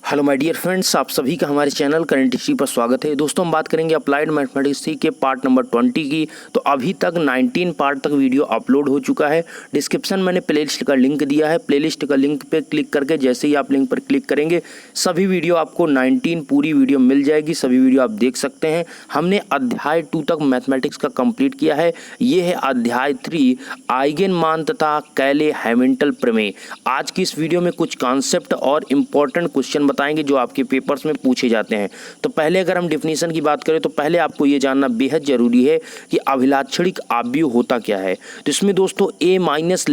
Hello my dear friends, आप सभी का हमारे चैनल करंट हिस्ट्री पर स्वागत है। दोस्तों हम बात करेंगे अप्लाइड मैथमेटिक्स के पार्ट नंबर 20 की। तो अभी तक 19 पार्ट तक वीडियो अपलोड हो चुका है। डिस्क्रिप्शन मैंने प्लेलिस्ट का लिंक दिया है। प्लेलिस्ट का लिंक पे क्लिक करके जैसे ही आप लिंक पर क्लिक करेंगे सभी वीडियो आपको 19 पूरी वीडियो मिल जाएगी। सभी वीडियो आप देख सकते हैं। हमने अध्याय 2 तक मैथमेटिक्स का कंप्लीट किया है। ये है अध्याय 3 आइगन मान तथा कैले हैमिल्टन प्रमेय। आज की इस वीडियो में कुछ कॉन्सेप्ट और इम्पोर्टेंट क्वेश्चन बताएंगे जो आपके पेपर्स में पूछे जाते हैं। तो पहले अगर हम डिफिनीशन की बात करें तो पहले आपको ये जानना बेहद जरूरी है कि अभिलाक्षणिक आव्यूह होता क्या है। तो इसमें दोस्तों ए माइनस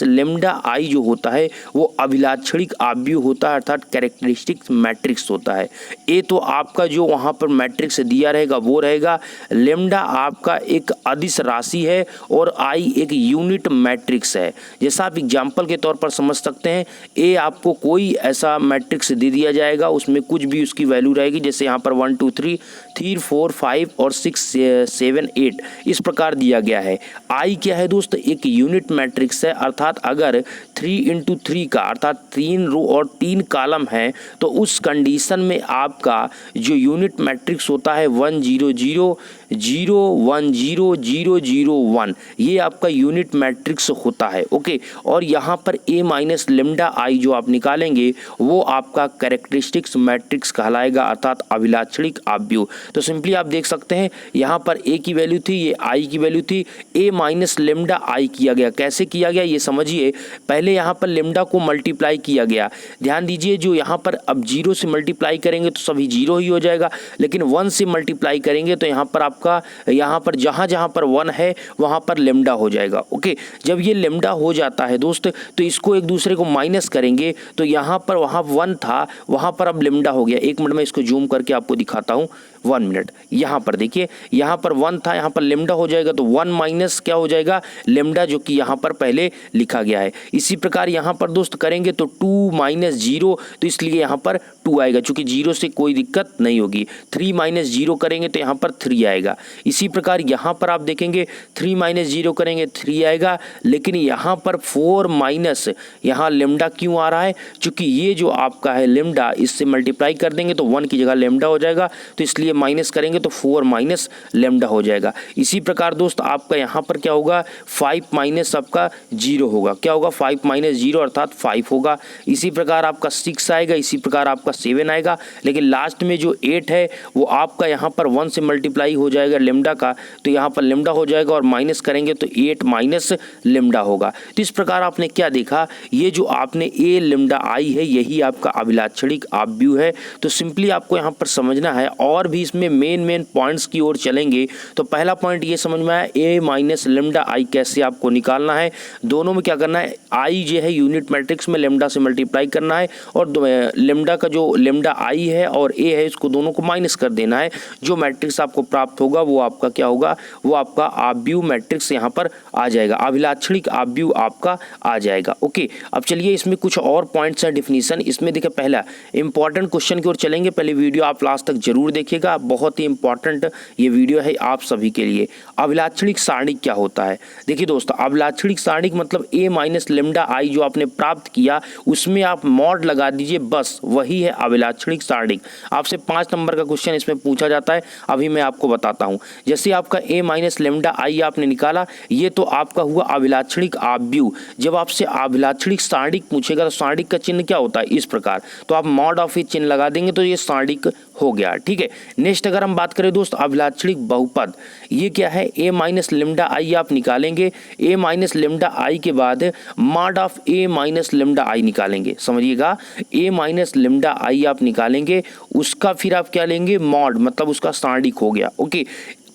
लेमडा आई जो होता है वो अभिलाक्षणिक आव्यूह होता है, अर्थात कैरेक्टरिस्टिक मैट्रिक्स होता है। ए तो आपका जो वहाँ पर मैट्रिक्स दिया रहेगा वो रहेगा, लेमडा आपका एक अदिश राशि है और आई एक यूनिट मैट्रिक्स है। जैसा आप एग्जाम्पल के तौर पर समझ सकते हैं, ए आपको कोई ऐसा मैट्रिक्स दे दिया जाएगा, उसमें कुछ भी उसकी वैल्यू रहेगी, जैसे यहाँ पर 1 2 3 3 4 5 और 6 7 8 इस प्रकार दिया गया है। आई क्या है दोस्त, एक यूनिट मैट्रिक्स है, अर्थात अगर 3 × 3 का अर्थात 3 रो और 3 कॉलम है तो उस कंडीशन में आपका जो यूनिट मैट्रिक्स होता है 1 0 0 0 1 0 0 0 1 ये आपका यूनिट मैट्रिक्स होता है। ओके, और यहाँ पर ए माइनस लेमडा आई जो आप निकालेंगे वो आपका कैरेक्टरिस्टिक्स मैट्रिक्स कहलाएगा, अर्थात अभिलाक्षणिक आव्यूह। तो सिंपली आप देख सकते हैं यहाँ पर ए की वैल्यू थी, ये आई की वैल्यू थी, ए माइनस लेमडा आई किया गया। कैसे किया गया ये समझिए। पहले यहाँ पर लेमडा को मल्टीप्लाई किया गया। ध्यान दीजिए, जो यहाँ पर अब 0 से मल्टीप्लाई करेंगे तो सभी 0 ही हो जाएगा, लेकिन 1 से मल्टीप्लाई करेंगे तो यहाँ पर आपका यहाँ पर जहाँ पर 1 है वहाँ पर लेमडा हो जाएगा। ओके, जब ये लेमडा हो जाता है दोस्त तो इसको एक दूसरे को माइनस करेंगे तो यहाँ पर वहाँ 1 था, वहाँ पर अब लेमडा हो गया। एक मिनट में इसको जूम करके आपको दिखाता हूँ, 1 मिनट। यहाँ पर देखिए, यहाँ पर 1 था, यहाँ पर लेमडा हो जाएगा तो 1 माइनस क्या हो जाएगा, लेमडा, जो कि यहाँ पर पहले लिखा गया है। इसी प्रकार यहाँ पर दोस्त करेंगे तो 2 माइनस 0, तो इसलिए यहाँ पर 2 आएगा, चूंकि 0 से कोई दिक्कत नहीं होगी। 3 माइनस 0 करेंगे तो यहाँ पर 3 आएगा। इसी प्रकार यहाँ पर आप देखेंगे 3 माइनस 0 करेंगे 3 आएगा, लेकिन यहाँ पर 4 माइनस यहाँ लेमडा क्यों आ रहा है, चूंकि ये जो आपका है लेमडा इससे मल्टीप्लाई कर देंगे तो 1 की जगह लेमडा हो जाएगा, तो इसलिए माइनस करेंगे तो 4 माइनस लेमडा हो जाएगा। इसी प्रकार दोस्त आपका यहाँ पर क्या होगा, 5 माइनस आपका 0 होगा। क्या होगा, 5 माइनस 0 अर्थात 5 होगा। इसी प्रकार आपका 6 आएगा, इसी प्रकार आपका 7 आएगा, लेकिन लास्ट में जो 8 है वो आपका यहाँ पर 1 से मल्टीप्लाई हो जाएगा लेमडा का, तो यहाँ पर लेमडा हो जाएगा और माइनस करेंगे तो 8 माइनस लेमडा होगा। तो इस प्रकार आपने क्या देखा, ये जो आपने ए लेमडा आई है यही आपका अभिलाक्षणिक आव्यूह है। तो सिंपली आपको यहाँ पर समझना है, और भी इसमें मेन पॉइंट्स की ओर चलेंगे। तो पहला पॉइंट ये समझ में आया, ए माइनस लेमडा आई कैसे आपको निकालना है। दोनों में क्या करना है, आई जो है यूनिट मैट्रिक्स में लेमडा से मल्टीप्लाई करना है, और लेमडा का जो लेमडा आई है और ए है इसको दोनों को माइनस कर देना है। जो मैट्रिक्स आपको प्राप्त होगा वो आपका क्या होगा, वो आपका आव्यूह मैट्रिक्स यहाँ पर आ जाएगा, अभिलाक्षणिक आव्यूह आपका आ जाएगा। ओके, अब चलिए इसमें कुछ और पॉइंट्स हैं डिफिनीशन। इसमें देखिए पहला इंपॉर्टेंट क्वेश्चन की ओर चलेंगे। पहले वीडियो आप लास्ट तक जरूर देखिएगा, बहुत ही इंपॉर्टेंट ये वीडियो है आप सभी के लिए। अभिलाक्षणिक सारणिक क्या होता है, देखिए दोस्तों, अभिलाक्षणिक सारणिक मतलब ए माइनस लेमडा आई जो आपने प्राप्त किया उसमें आप मॉड लगा दीजिए, बस वही है अभिलाक्षणिक सारणिक। आपसे 5 नंबर का क्वेश्चन इसमें पूछा जाता है, अभी मैं आपको बताता हूँ। जैसे आपका ए माइनस लेमडा आई आपने निकाला, ये तो आपका हुआ अभिलाक्षणिक आव्यूह। जब आपसे अभिलाक्षणिक सारणिक पूछेगा तो सारणिक का चिन्ह क्या होता है, इस प्रकार, तो आप मॉड ऑफ ये चिन्ह लगा देंगे तो ये सारणिक हो गया। ठीक है, नेक्स्ट अगर हम बात करें दोस्त अभिलाक्षणिक बहुपद, ये क्या है, ए माइनस लेमडा आई आप निकालेंगे, ए माइनस लेमडा आई के बाद mod of A minus lambda आई निकालेंगे। समझिएगा, ए माइनस लेमडा आई आप निकालेंगे, उसका फिर आप क्या लेंगे, मॉड, मतलब उसका सारणिक हो गया। ओके,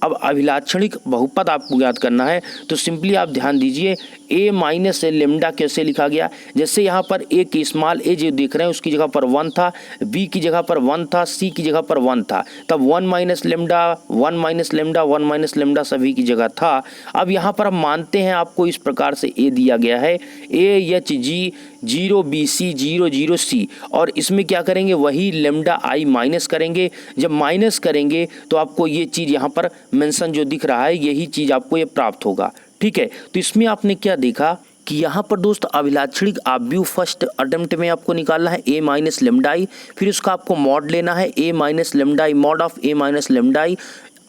अब अभिलाक्षणिक बहुपद आपको ज्ञात करना है तो सिंपली आप ध्यान दीजिए, ए माइनस लेमडा कैसे लिखा गया। जैसे यहाँ पर ए की स्मॉल ए जो देख रहे हैं उसकी जगह पर 1 था, बी की जगह पर 1 था, सी की जगह पर 1 था, तब 1 minus lambda 1 minus lambda 1 minus lambda सभी की जगह था। अब यहाँ पर हम मानते हैं आपको इस प्रकार से ए दिया गया है, A H G 0 B C 0 0 सी, और इसमें क्या करेंगे, वही लेमडा आई माइनस करेंगे। जब माइनस करेंगे तो आपको ये चीज़ यहाँ पर मेंशन जो दिख रहा है यही चीज़ आपको ये प्राप्त होगा। ठीक है, तो इसमें आपने क्या देखा, कि यहाँ पर दोस्त अभिलाक्षणिक आव्यूह फर्स्ट अटेम्प्ट में आपको निकालना है ए माइनस लेमडा आई, फिर उसका आपको मॉड लेना है A minus lambda I mod of A minus lambda I.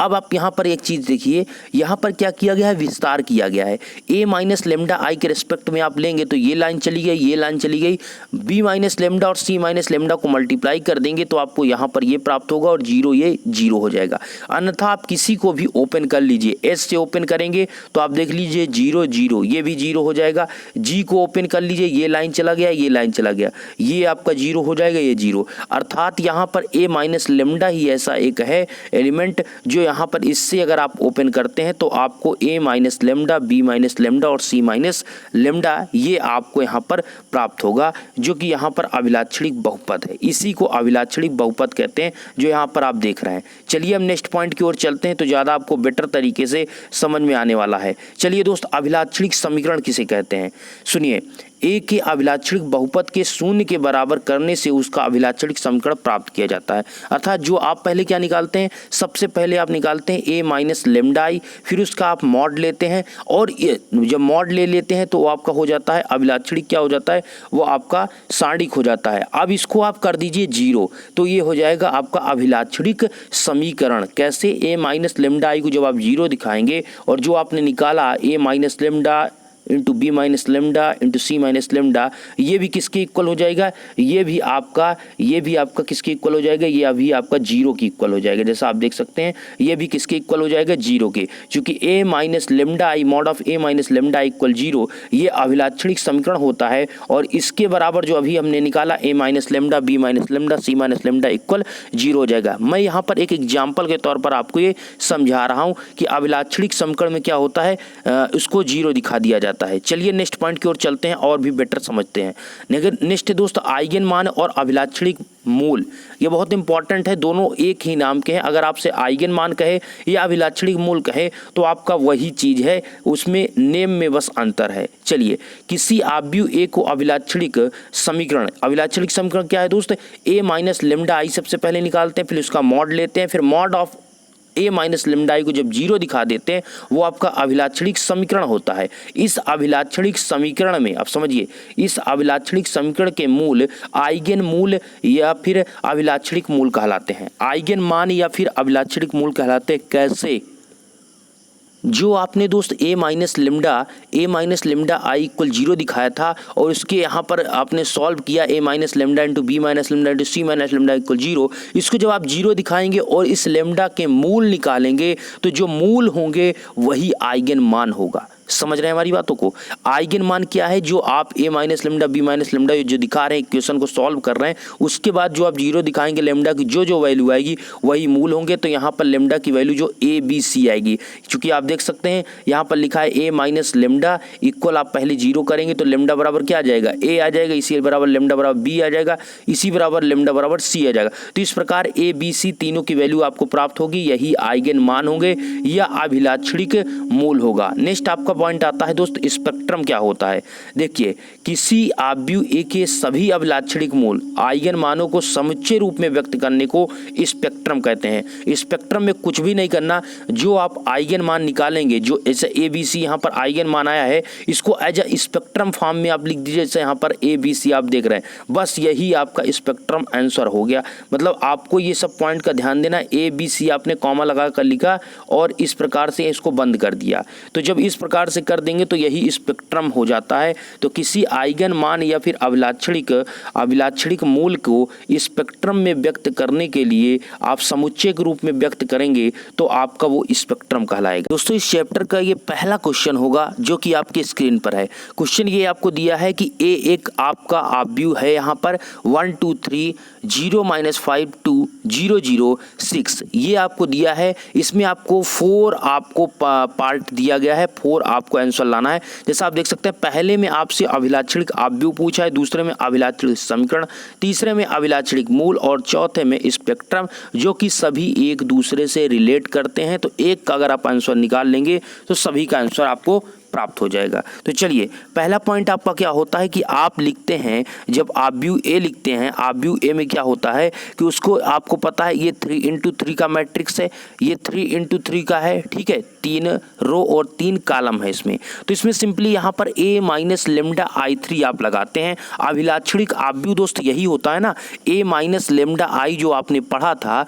अब आप यहाँ पर एक चीज़ देखिए, यहाँ पर क्या किया गया है, विस्तार किया गया है। ए माइनस लेमडा आई के रिस्पेक्ट में आप लेंगे तो ये लाइन चली गई, ये लाइन चली गई, बी माइनस लेमडा और सी माइनस लेमडा को मल्टीप्लाई कर देंगे तो आपको यहाँ पर ये प्राप्त होगा और जीरो, ये जीरो हो जाएगा। अन्यथा आप किसी को भी ओपन कर लीजिए, एस से ओपन करेंगे तो आप देख लीजिए जीरो जीरो, ये भी जीरो हो जाएगा। जी को ओपन कर लीजिए, ये लाइन चला गया, ये लाइन चला गया, ये आपका जीरो हो जाएगा, ये जीरो। अर्थात यहाँ पर ए माइनस लेमडा ही ऐसा एक है एलिमेंट जो यहाँ पर इससे अगर आप ओपन करते हैं तो आपको A minus lambda, B minus lambda और सी माइनस लेमडा ये आपको यहाँ पर प्राप्त होगा, जो कि यहाँ पर अभिलाक्षणिक बहुपद है। इसी को अभिलाक्षणिक बहुपद कहते हैं जो यहाँ पर आप देख रहे हैं। चलिए हम नेक्स्ट पॉइंट की ओर चलते हैं तो ज़्यादा आपको बेटर तरीके से समझ में आने वाला है। चलिए दोस्त, अभिलाक्षणिक समीकरण किसे कहते हैं, सुनिए। ए के अभिलाक्षणिक बहुपद के शून्य के बराबर करने से उसका अभिलाक्षणिक समीकरण प्राप्त किया जाता है। अर्थात जो आप पहले क्या निकालते हैं, सबसे पहले आप निकालते हैं ए माइनस लेमडा आई, फिर उसका आप मॉड लेते हैं और जब मॉड ले लेते हैं तो वो आपका हो जाता है अभिलाक्षणिक, क्या हो जाता है, वो आपका सारणिक हो जाता है। अब इसको आप कर दीजिए जीरो तो ये हो जाएगा आपका अभिलाक्षणिक समीकरण। कैसे, ए माइनस लेमडा आई को जब आप जीरो दिखाएंगे और जो आपने निकाला A minus lambda into B minus lambda into C minus lambda, ये भी किसके इक्वल हो जाएगा, ये भी आपका किसके इक्वल हो जाएगा, ये अभी आपका जीरो की इक्वल हो जाएगा। जैसा आप देख सकते हैं ये भी किसके इक्वल हो जाएगा, जीरो के। चूंकि A minus lambda I mod of A minus lambda equal zero ये अभिलाक्षणिक समीकरण होता है और इसके बराबर जो अभी हमने निकाला A minus lambda, B minus lambda, C minus lambda equal zero हो जाएगा। मैं यहाँ पर एक एग्जाम्पल के तौर पर आपको ये समझा रहा हूँ कि अभिलाक्षणिक समीकरण में क्या होता है, उसको जीरो दिखा दिया जाता है। चलिए नेक्स्ट पॉइंट की ओर चलते हैं और भी बेटर समझते हैं। नेक्स्ट दोस्त, आइगन मान और अभिलाक्षणिक मूल, ये बहुत इंपॉर्टेंट है। दोनों एक ही नाम के हैं। अगर आपसे आइगन मान कहे या अभिलाक्षणिक मूल कहे तो आपका वही चीज है, उसमें नेम में बस अंतर है। चलिए, किसी आव्यूह ए को अभिलाक्षणिक समीकरण क्या है दोस्त, ए माइनस लेमडा आई सबसे पहले निकालते हैं, फिर उसका मॉड लेते हैं, फिर mod of A minus lambda आई को जब जीरो दिखा देते हैं वो आपका अभिलाक्षणिक समीकरण होता है। इस अभिलाक्षणिक समीकरण में आप समझिए, इस अभिलाक्षणिक समीकरण के मूल आइगन मूल या फिर अभिलाक्षणिक मूल कहलाते हैं। आइगन मान या फिर अभिलाक्षणिक मूल कहलाते हैं। कैसे, जो आपने दोस्त A minus lambda I equal zero दिखाया था और उसके यहाँ पर आपने सॉल्व किया A minus lambda into B minus lambda into C minus lambda equal zero, इसको जब आप जीरो दिखाएंगे और इस लेमडा के मूल निकालेंगे तो जो मूल होंगे वही आइगन मान होगा। समझ रहे हैं हमारी बातों को। आइगन मान क्या है, जो आप A minus lambda, B minus lambda जो दिखा रहे हैं, इक्वेशन को सॉल्व कर रहे हैं, उसके बाद जो आप जीरो दिखाएंगे लेमडा की जो वैल्यू आएगी वही मूल होंगे। तो यहाँ पर लेमडा की वैल्यू जो ए बी सी आएगी, क्योंकि आप देख सकते हैं यहाँ पर लिखा है ए माइनस लेमडा इक्वल, आप पहले जीरो करेंगे तो लेमडा बराबर क्या आ जाएगा, ए आ जाएगा, इसी बराबर लेमडा बराबर बी आ जाएगा, इसी बराबर लेमडा बराबर सी आ जाएगा। तो इस प्रकार ए बी सी तीनों की वैल्यू आपको प्राप्त होगी, यही आइगन मान होंगे या अभिलाक्षणिक मूल होगा। नेक्स्ट आपका पॉइंट आता है दोस्त, स्पेक्ट्रम क्या होता है। देखिए, किसी आव्यूह ए के सभी अभिलाक्षणिक मूल आइगन मानों को समुच्चय रूप में व्यक्त करने को स्पेक्ट्रम कहते हैं। स्पेक्ट्रम में कुछ भी नहीं करना, जो आप आइगन मान निकालेंगे, जो ऐसे ए बी सी यहाँ पर आइगन मान आया है, इसको एज अ स्पेक्ट्रम फॉर्म में आप लिख दीजिए। जैसे यहाँ पर ए बी सी आप देख रहे हैं, बस यही आपका स्पेक्ट्रम आंसर हो गया। मतलब आपको ये सब पॉइंट का ध्यान देना, ए बी सी आपने कॉमा लगा कर लिखा और इस प्रकार से इसको बंद कर दिया। तो जब इस प्रकार से कर देंगे तो यही स्पेक्ट्रम हो जाता है। तो किसी आइगन मान या फिर अभिलाक्षणिक मूल को स्पेक्ट्रम में व्यक्त करने के लिए आप समुच्चय के रूप में व्यक्त करेंगे तो आपका वो स्पेक्ट्रम कहलाएगा। दोस्तों, इस चैप्टर का ये पहला क्वेश्चन होगा जो कि आपके स्क्रीन पर है। क्वेश्चन ये आपको दिया है कि ए एक आपका आव्यूह है, यहाँ पर 1 2 3 0 -5 2 0 0 6 ये आपको दिया है। इसमें आपको 4 आपको पार्ट दिया गया है, 4 आपको आंसर लाना है। जैसा आप देख सकते हैं, पहले में आपसे अभिलाक्षणिक आव्यूह पूछा है, दूसरे में अभिलाक्षणिक समीकरण, तीसरे में अभिलाक्षणिक मूल और चौथे में स्पेक्ट्रम, जो कि सभी एक दूसरे से रिलेट करते हैं। तो एक का अगर आप आंसर निकाल लेंगे तो सभी का आंसर आपको प्राप्त हो जाएगा। तो चलिए पहला पॉइंट आपका क्या होता है कि आप लिखते हैं, जब आप व्यू ए लिखते हैं, आप व्यू ए में क्या होता है कि उसको आपको पता है ये 3x3 का मैट्रिक्स है, ये 3x3 का है, ठीक है, 3 रो और 3 कॉलम है इसमें। तो इसमें सिंपली यहाँ पर a माइनस लेमडा i3 आप लगाते हैं। अभिलाक्षणिक आव्यूह दोस्त यही होता है ना, a माइनस लेमडा i जो आपने पढ़ा था,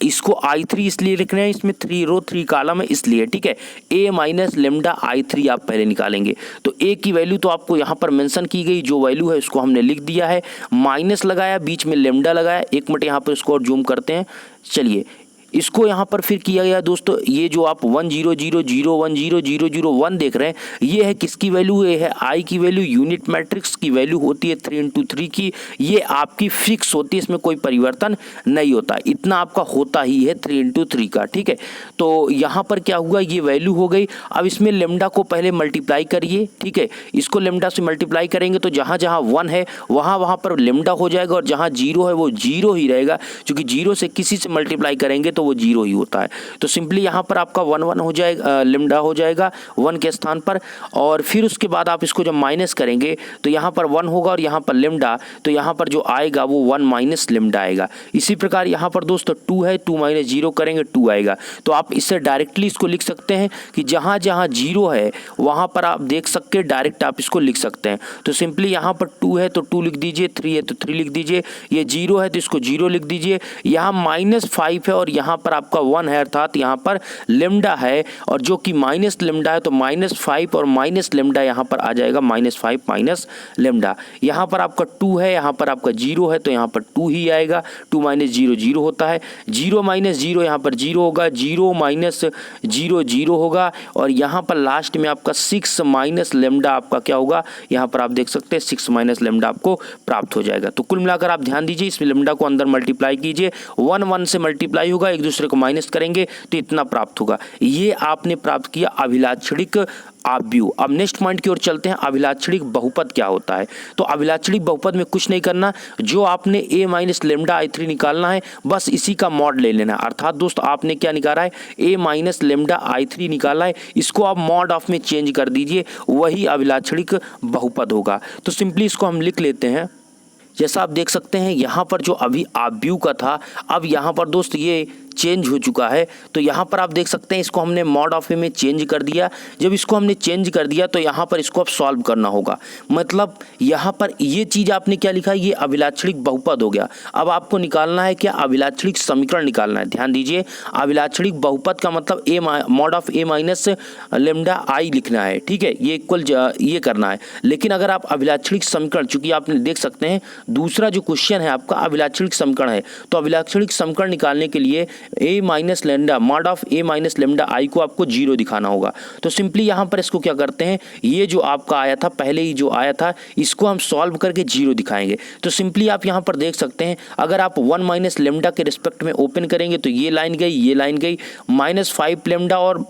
इसको i3 इसलिए लिख रहे हैं, इसमें 3 रो 3 कॉलम है इसलिए, ठीक है। a माइनस लेमडा i3 आप पहले निकालेंगे। तो a की वैल्यू तो आपको यहाँ पर मेंशन की गई, जो वैल्यू है उसको हमने लिख दिया है, माइनस लगाया, बीच में लेमडा लगाया। एक मिनट यहाँ पर इसको और जूम करते हैं। चलिए इसको यहाँ पर फिर किया गया दोस्तों, ये जो आप 1 0 0 0 1 0 0 0 1 देख रहे हैं, ये है किसकी वैल्यू, ये है i की वैल्यू। यूनिट मैट्रिक्स की वैल्यू होती है 3x3 की, ये आपकी फिक्स होती है, इसमें कोई परिवर्तन नहीं होता, इतना आपका होता ही है 3x3 का, ठीक है। तो यहाँ पर क्या हुआ, ये वैल्यू हो गई। अब इसमें लेमडा को पहले मल्टीप्लाई करिए, ठीक है, इसको लेमडा से मल्टीप्लाई करेंगे तो जहाँ जहाँ 1 है वहाँ पर लेमडा हो जाएगा, और जहाँ 0 है वो 0 ही रहेगा, क्योंकि 0 से किसी से मल्टीप्लाई करेंगे तो वो 0 ही होता है। तो सिंपली यहाँ पर आपका 1 1 हो जाएगा, लेमडा हो जाएगा 1 के स्थान पर। और फिर उसके बाद आप इसको जब माइनस करेंगे तो यहाँ पर 1 होगा और यहाँ पर लेमडा, तो यहाँ पर जो आएगा वो 1 माइनस लेमडा आएगा। इसी प्रकार यहाँ पर दोस्तों 2 है, 2 माइनस 0 करेंगे 2 आएगा। तो आप इससे डायरेक्टली इसको लिख सकते हैं कि जहाँ जहाँ 0 है वहाँ पर आप देख सकते हैं, डायरेक्ट आप इसको लिख सकते हैं। तो सिंपली यहाँ पर 2 है तो 2 लिख दीजिए, 3 है तो 3 लिख दीजिए, ये 0 है तो इसको 0 लिख दीजिए, यहाँ -5 है और यहाँ पर आपका 1 है, अर्थात यहाँ पर लेमडा है, और जो कि माइनस लेमडा है तो -5 और माइनस लेमडा यहाँ पर आ जाएगा, -5 माइनस लेमडा। यहाँ पर आपका 2 है, यहाँ पर आपका 0 है तो यहाँ पर 2 ही आएगा, 2 माइनस 0 0 होता है, 0 माइनस 0 यहाँ पर 0 होगा, 0 माइनस 0 0 होगा, और यहाँ पर लास्ट में आपका 6 माइनस लेमडा आपका क्या होगा, यहाँ पर आप देख सकते हैं 6 माइनस लेमडा आपको प्राप्त हो जाएगा। तो कुल मिलाकर आप ध्यान दीजिए, इसमें लेमडा को अंदर मल्टीप्लाई कीजिए, 1 1 से मल्टीप्लाई होगा, एक दूसरे को माइनस करेंगे तो इतना प्राप्त होगा। ये आपने प्राप्त किया अभिलाक्षणिक आव्यूह। अब नेक्स्ट पॉइंट की ओर चलते हैं, अभिलाक्षणिक बहुपद क्या होता है। तो अभिलाक्षणिक बहुपद में कुछ नहीं करना, जो आपने a माइनस लेमडा i3 निकालना है, बस इसी का मॉड ले लेना। अर्थात दोस्त आपने क्या निकाला है, a माइनस लेमडा i3 निकाला है, इसको आप मॉड ऑफ में चेंज कर दीजिए, वही अभिलाक्षणिक बहुपद होगा। तो सिंपली इसको हम लिख लेते हैं। जैसा आप देख सकते हैं यहाँ पर जो अभी आव्यूह का था, अब यहाँ पर दोस्त ये चेंज हो चुका है। तो यहाँ पर आप देख सकते हैं इसको हमने मॉड ऑफ ए में चेंज कर दिया। जब इसको हमने चेंज कर दिया तो यहाँ पर इसको अब सॉल्व करना होगा, मतलब यहाँ पर ये चीज़ आपने क्या लिखा, ये अभिलाक्षणिक बहुपद हो गया। अब आपको निकालना है क्या, अभिलाक्षणिक समीकरण निकालना है। ध्यान दीजिए, अभिलाक्षणिक बहुपद का मतलब A mod of A minus lambda I लिखना है, ठीक है, ये इक्वल ये करना है। लेकिन अगर आप अभिलाक्षणिक समीकरण, चूंकि आपने देख सकते हैं दूसरा जो क्वेश्चन है आपका अभिलाक्षणिक समीकरण है, तो अभिलाक्षणिक समीकरण निकालने के लिए a minus lambda mod of a minus lambda आई को आपको 0 दिखाना होगा। तो सिंपली यहाँ पर इसको क्या करते हैं, ये जो आपका आया था पहले ही जो आया था, इसको हम सॉल्व करके 0 दिखाएंगे। तो सिंपली आप यहाँ पर देख सकते हैं, अगर आप 1 माइनस लेमडा के रिस्पेक्ट में ओपन करेंगे तो ये लाइन गई, ये लाइन गई, -5 लेमडा और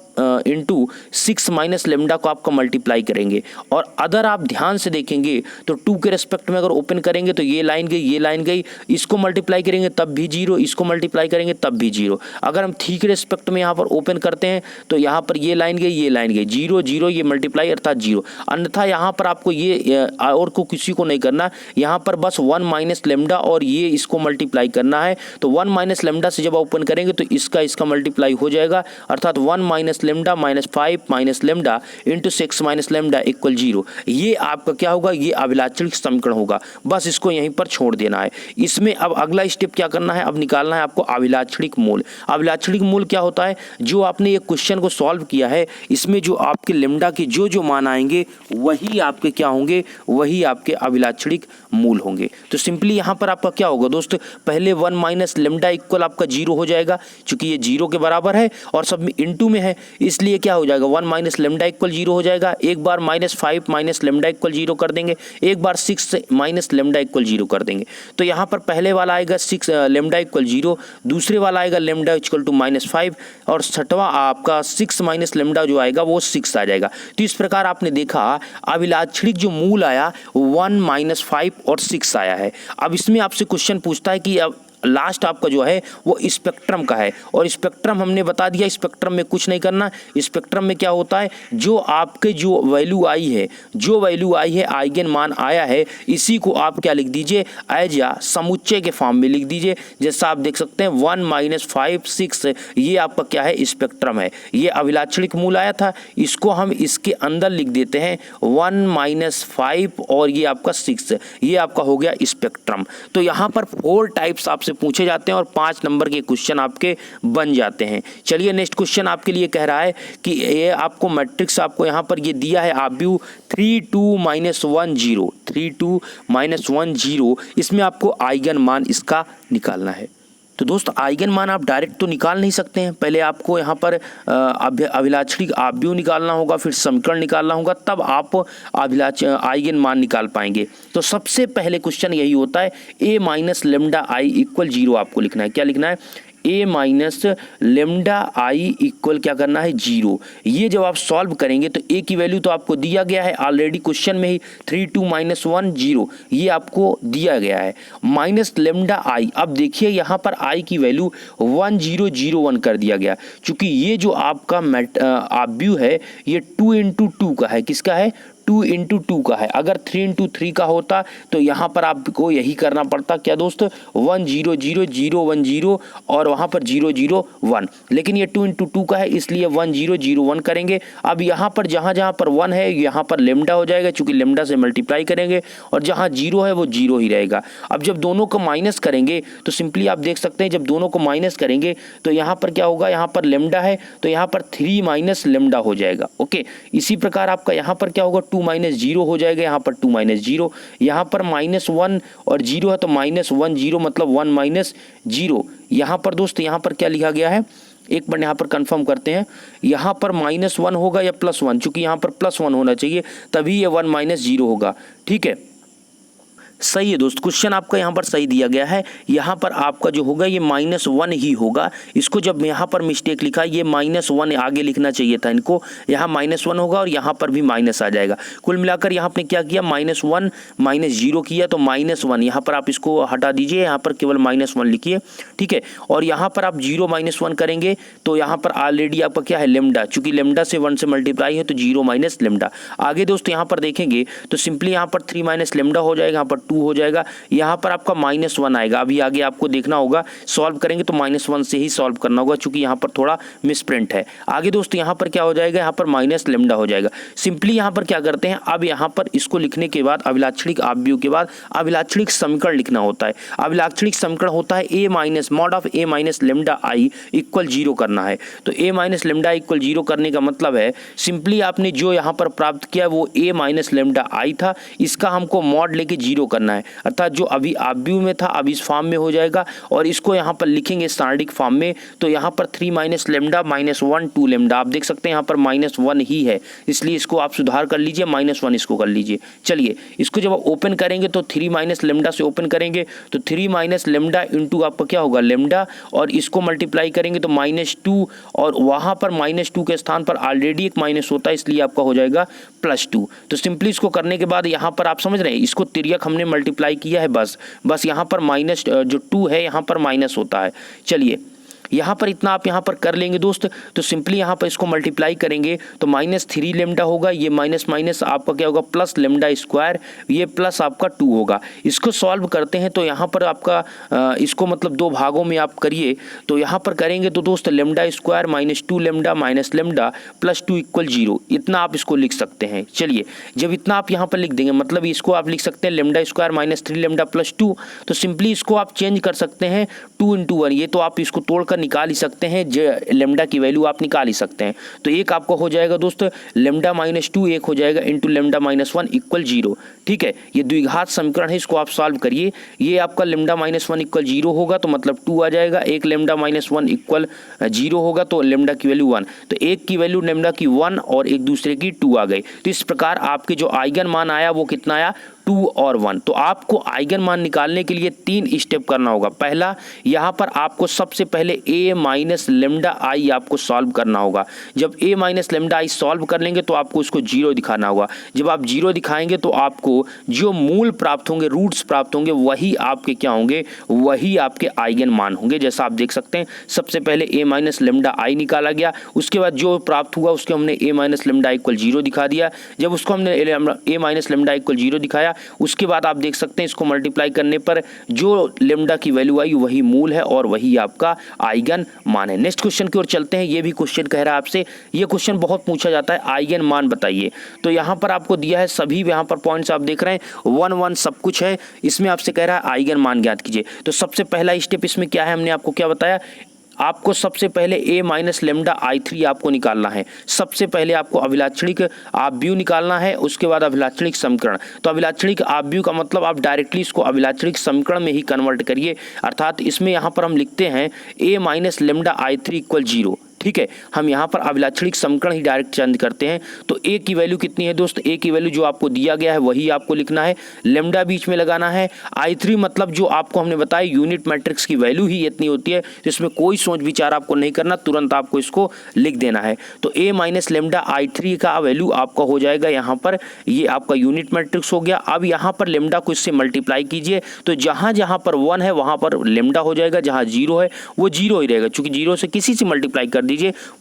इंटू 6 माइनस लेमडा को आपका मल्टीप्लाई करेंगे। और अगर आप ध्यान से देखेंगे तो 2 के रिस्पेक्ट में अगर ओपन करेंगे तो ये लाइन गई, ये लाइन गई, इसको मल्टीप्लाई करेंगे तब भी 0, इसको मल्टीप्लाई करेंगे तब भी 0। अगर हम 3 के रिस्पेक्ट में यहाँ पर ओपन करते हैं तो यहाँ पर ये लाइन गई, ये लाइन गई, 0 0, ये मल्टीप्लाई अर्थात 0। अन्यथा यहाँ पर आपको ये और को किसी को नहीं करना, यहाँ पर बस 1 माइनस लेमडा और ये इसको मल्टीप्लाई करना है। तो 1 माइनस लेमडा से जब ओपन करेंगे तो इसका मल्टीप्लाई हो जाएगा, अर्थात 1 minus lambda -5 minus lambda into 6 minus lambda equal 0। ये आपका क्या होगा, ये अभिलाक्षणिक समीकरण होगा। बस इसको यहीं पर छोड़ देना है। इसमें अब अगला स्टेप क्या करना है, अब निकालना है आपको अभिलाक्षणिक मूल। अभिलाक्षणिक मूल क्या होता है, जो आपने ये क्वेश्चन को सॉल्व किया है, इसमें जो आपके लेमडा के जो मान आएंगे वही आपके क्या होंगे, वही आपके अभिलाक्षणिक मूल होंगे। तो सिंपली यहाँ पर आपका क्या होगा दोस्त, पहले 1 माइनस लेमडा इक्वल आपका 0 हो जाएगा, क्योंकि ये 0 के बराबर है और सब में इंटू में है, इसलिए क्या हो जाएगा 1 माइनस लेमडा इक्वल 0 हो जाएगा। एक बार -5 माइनस लेमडा इक्वल 0 कर देंगे, एक बार 6 माइनस लेमडा इक्वल 0 कर देंगे। तो यहाँ पर पहले वाला आएगा 6 लेमडा इक्वल 0, दूसरे वाला आएगा लेमडा इक्वल टू -5, और छठवां आपका 6 माइनस लेमडा जो आएगा वो 6 आ जाएगा। तो इस प्रकार आपने देखा अभिलाक्षणिक जो मूल आया 1 -5 और 6 आया है। अब इसमें आपसे क्वेश्चन पूछता है कि अब लास्ट आपका जो है वो स्पेक्ट्रम का है। और स्पेक्ट्रम हमने बता दिया, स्पेक्ट्रम में कुछ नहीं करना। स्पेक्ट्रम में क्या होता है, जो आपके जो वैल्यू आई है, जो वैल्यू आई है, आइगन मान आया है, इसी को आप क्या लिख दीजिए, एज या समुच्चय के फॉर्म में लिख दीजिए। जैसा आप देख सकते हैं 1 - 5 6, ये आपका क्या है, स्पेक्ट्रम है। ये अभिलाक्षणिक मूल आया था, इसको हम इसके अंदर लिख देते हैं 1 - 5 और ये आपका 6, ये आपका हो गया स्पेक्ट्रम। तो यहाँ पर 4 टाइप्स आपसे पूछे जाते हैं और 5 नंबर के क्वेश्चन आपके बन जाते हैं। चलिए नेक्स्ट क्वेश्चन आपके लिए कह रहा है कि ये आपको मैट्रिक्स आपको यहाँ पर ये दिया है आव्यूह 3 2 - 1 0, 3 2 - 1 0, इसमें आपको आइगन मान इसका निकालना है। तो दोस्त आइगन मान आप डायरेक्ट तो निकाल नहीं सकते हैं, पहले आपको यहाँ पर अभिलाक्षणिक आव्यूह निकालना होगा, फिर समीकरण निकालना होगा, तब आप आइगन मान निकाल पाएंगे। तो सबसे पहले क्वेश्चन यही होता है, a - लेम्डा i इक्वल 0 आपको लिखना है। क्या लिखना है, a - लेम्डा i इक्वल क्या करना है, 0। ये जब आप सॉल्व करेंगे तो a की वैल्यू तो आपको दिया गया है ऑलरेडी क्वेश्चन में ही, 3 2 - 1 0, ये आपको दिया गया है, माइनस लेम्डा i। अब देखिए यहाँ पर i की वैल्यू 1 0 0 1 कर दिया गया, क्योंकि ये जो आपका आव्यूह है ये 2 × 2 का है। किसका है, 2 × 2 का है। अगर 3 × 3 का होता तो यहाँ पर आपको यही करना पड़ता, क्या दोस्त, 1 0 0 0 1 0 और वहाँ पर 0 0 1, लेकिन ये 2 × 2 का है इसलिए 1 0 0 1 करेंगे। अब यहाँ पर जहाँ जहाँ पर 1 है यहाँ पर लेम्डा हो जाएगा, चूंकि लेम्डा से मल्टीप्लाई करेंगे, और जहाँ 0 है वो 0 ही रहेगा। अब जब दोनों को माइनस करेंगे तो सिंपली आप देख सकते हैं, जब दोनों को माइनस करेंगे तो यहाँ पर क्या होगा, यहाँ पर लेम्डा है तो यहाँ पर 3 - लेम्डा हो जाएगा। ओके, इसी प्रकार आपका यहाँ पर क्या होगा, 2 - 0 हो जाएगा, यहाँ पर 2 - 0, यहाँ पर -1 और 0 है तो -1 0 मतलब 1 - 0। यहाँ पर दोस्त यहाँ पर क्या लिखा गया है, एक बार यहाँ पर कंफर्म करते हैं, यहाँ पर -1 होगा या +1, चूंकि यहाँ पर +1 होना चाहिए तभी ये 1 - 0 होगा। ठीक है, सही है दोस्त, क्वेश्चन आपका यहाँ पर सही दिया गया है। यहाँ पर आपका जो होगा ये -1 ही होगा। इसको जब यहाँ पर मिस्टेक लिखा, ये -1 आगे लिखना चाहिए था इनको, यहाँ -1 होगा और यहाँ पर भी माइनस आ जाएगा। कुल मिलाकर यहाँ आपने क्या किया, -1 - 0 किया तो -1, यहाँ पर आप इसको हटा दीजिए, यहाँ पर केवल -1 लिखिए। ठीक है, और यहाँ पर आप 0 - 1 करेंगे तो यहाँ पर ऑलरेडी आपका क्या है, लेम्डा, चूंकि लेम्डा से 1 से मल्टीप्लाई है तो 0 - लेम्डा। आगे दोस्त यहाँ पर देखेंगे तो सिंपली यहाँ पर 3 - लेम्डा हो जाएगा, यहाँ पर 2 हो जाएगा, यहाँ पर आपका -1 आएगा। अभी आगे आपको देखना होगा, सॉल्व करेंगे तो -1 से ही सॉल्व करना होगा, क्योंकि यहाँ पर थोड़ा मिसप्रिंट है। आगे दोस्तों यहाँ पर क्या हो जाएगा, यहाँ पर -लेम्डा हो जाएगा। सिंपली यहाँ पर क्या करते हैं, अब यहाँ पर इसको लिखने के बाद अभिलाक्षणिक आव्यूह के बाद अभिलाक्षणिक समीकरण लिखना होता है। अभिलाक्षणिक समीकरण होता है mod of a - lambda i equal 0 करना है। तो a - लेम्डा इक्वल 0 करने का मतलब है सिंपली आपने जो यहाँ पर प्राप्त किया वो a - लेम्डा i था, इसका हमको मॉड लेके 0 करना है, अर्थात जो अभी आव्यूह में था अब इस फॉर्म में हो जाएगा, और इसको यहाँ पर लिखेंगे स्टैंडर्डिक फॉर्म में। तो यहाँ पर 3 - लेम्डा -1 2 लेम्डा, आप देख सकते हैं यहाँ पर -1 ही है, इसलिए इसको आप सुधार कर लीजिए, -1 इसको कर लीजिए। चलिए इसको जब आप ओपन करेंगे तो 3 - लेम्डा से ओपन करेंगे तो 3 - लेम्डा इंटू आपका क्या होगा, लेम्डा, और इसको मल्टीप्लाई करेंगे तो -2, और वहाँ पर -2 के स्थान पर ऑलरेडी एक माइनस होता है इसलिए आपका हो जाएगा +2। तो सिंपली इसको करने के बाद यहाँ पर आप समझ रहे हैं, इसको तिर्यक हमने मल्टीप्लाई किया है, बस यहाँ पर माइनस जो 2 है यहाँ पर माइनस होता है। चलिए यहाँ पर इतना आप यहाँ पर कर लेंगे दोस्त, तो सिंपली यहाँ पर इसको मल्टीप्लाई करेंगे तो -3 लेम्डा होगा, ये माइनस आपका क्या होगा, प्लस लेम्डा स्क्वायर, ये प्लस आपका 2 होगा। इसको सॉल्व करते हैं तो यहाँ पर आपका इसको मतलब 2 भागों में आप करिए, तो यहाँ पर करेंगे तो दोस्त lambda square -2 lambda minus lambda +2 equal 0, इतना आप इसको लिख सकते हैं। चलिए जब इतना आप यहाँ पर लिख देंगे, मतलब इसको आप लिख सकते हैं लेम्डा स्क्वायर -3 लेम्डा +2, तो सिंपली इसको आप चेंज कर सकते हैं 2 × 1, ये तो आप इसको तोड़कर निकाल ही सकते हैं, लेम्डा की वैल्यू आप निकाल ही सकते हैं। तो एक आपको हो जाएगा दोस्त लेम्डा -2, एक हो जाएगा इंटू लेम्डा -1 इक्वल 0। ठीक है, ये द्विघात समीकरण है, इसको आप सॉल्व करिए। ये आपका लेम्डा -1 इक्वल 0 होगा तो मतलब 2 आ जाएगा, एक लेम्डा -1 इक्वल 0 होगा तो लेम्डा की वैल्यू 1, तो एक की वैल्यू लेम्डा की 1 और एक दूसरे की 2 आ गई। तो इस प्रकार आपके जो आइगन मान आया वो कितना आया, 2 और 1। तो आपको आइगन मान निकालने के लिए 3 स्टेप करना होगा। पहला, यहाँ पर आपको सबसे पहले a माइनस लेमडा आई आपको सॉल्व करना होगा। जब a minus lambda I solve कर लेंगे तो आपको उसको 0 दिखाना होगा। जब आप 0 दिखाएंगे तो आपको जो मूल प्राप्त होंगे, रूट्स प्राप्त होंगे, वही आपके क्या होंगे, वही आपके आइगन मान होंगे। जैसा आप देख सकते हैं, सबसे पहले a माइनस लेमडा आई निकाला गया, उसके बाद जो प्राप्त हुआ उसके हमने a माइनस लेमडा इक्वल 0 दिखा दिया। जब उसको हमने a माइनस लेमडा इक्वल 0 दिखाया, उसके बाद आप देख सकते हैं इसको मल्टीप्लाई करने पर जो लेमडा की वैल्यू आई वही मूल है और वही आपका आइगन मान है। नेक्स्ट क्वेश्चन की ओर चलते हैं। ये भी क्वेश्चन कह रहा है आपसे, ये क्वेश्चन बहुत पूछा जाता है, आइगन मान बताइए। तो यहाँ पर आपको दिया है सभी, यहाँ पर पॉइंट्स आप देख रहे हैं 1 1 सब कुछ है। इसमें आपसे कह रहा है आइगन मान ज्ञात कीजिए। तो सबसे पहला स्टेप इसमें क्या है, हमने आपको क्या बताया, आपको सबसे पहले a माइनस लेमडा i3 आपको निकालना है। सबसे पहले आपको अभिलाक्षणिक आव्यूह निकालना है, उसके बाद अभिलाक्षणिक समीकरण। तो अभिलाक्षणिक आव्यूह का मतलब आप डायरेक्टली इसको अभिलाक्षणिक समीकरण में ही कन्वर्ट करिए। अर्थात इसमें यहाँ पर हम लिखते हैं a minus lambda i3 equal 0। ठीक है, हम यहाँ पर अभिलाक्षणिक समीकरण ही डायरेक्ट चेंज करते हैं। तो a की वैल्यू कितनी है दोस्त, a की वैल्यू जो आपको दिया गया है वही आपको लिखना है, लेमडा बीच में लगाना है, i3 मतलब जो आपको हमने बताया यूनिट मैट्रिक्स की वैल्यू ही इतनी होती है, तो इसमें कोई सोच विचार आपको नहीं करना, तुरंत आपको इसको लिख देना है। तो a माइनस लेमडा i3 का वैल्यू आपका हो जाएगा यहाँ पर, ये आपका यूनिट मैट्रिक्स हो गया। अब यहाँ पर लेमडा को इससे मल्टीप्लाई कीजिए, तो जहाँ जहाँ पर 1 है वहाँ पर लेमडा हो जाएगा, जहाँ 0 है वो 0 ही रहेगा, चूंकि 0 से किसी से मल्टीप्लाई कर दीजिए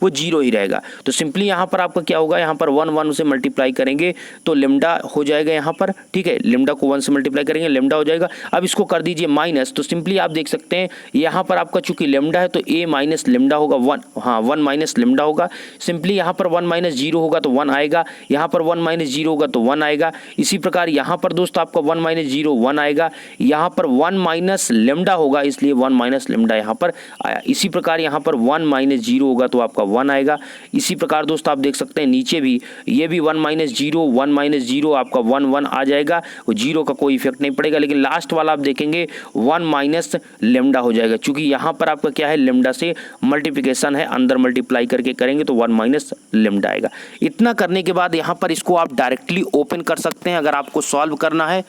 वो 0 ही रहेगा। तो सिंपली यहाँ पर आपका क्या होगा, यहाँ पर 1 1 से मल्टीप्लाई करेंगे तो लेमडा हो जाएगा यहाँ पर। ठीक है, लेमडा को 1 से मल्टीप्लाई करेंगे, लेमडा हो जाएगा। अब इसको कर दीजिए माइनस, तो सिंपली आप देख सकते हैं यहाँ पर आपका चूंकि लेमडा है तो a माइनस लेमडा होगा 1, हाँ 1 माइनस लेमडा होगा। सिंपली यहाँ पर 1 माइनस 0 होगा तो 1 आएगा, यहाँ पर 1 माइनस 0 होगा तो 1 आएगा। इसी प्रकार यहाँ पर दोस्त आपका 1 माइनस 0 1 आएगा, यहाँ पर 1 माइनस लेमडा होगा इसलिए 1 माइनस लेमडा यहाँ पर आया। इसी प्रकार यहाँ पर 1 माइनस 0 होगा तो आपका 1 आएगा। इसी प्रकार दोस्त आप देख सकते हैं नीचे भी ये भी 1 माइनस 0 1 माइनस 0 आपका 1 1 आ जाएगा, वो 0 का कोई इफेक्ट नहीं पड़ेगा। लेकिन लास्ट वाला आप देखेंगे 1 माइनस लेमडा हो जाएगा, क्योंकि यहाँ पर आपका क्या है, लेमडा से मल्टीप्लिकेशन है, अंदर मल्टीप्लाई करके करेंगे तो 1 माइनस लेमडा आएगा। इतना करने के बाद यहाँ पर इसको आप डायरेक्टली ओपन कर सकते हैं अगर आपको सॉल्व करना है,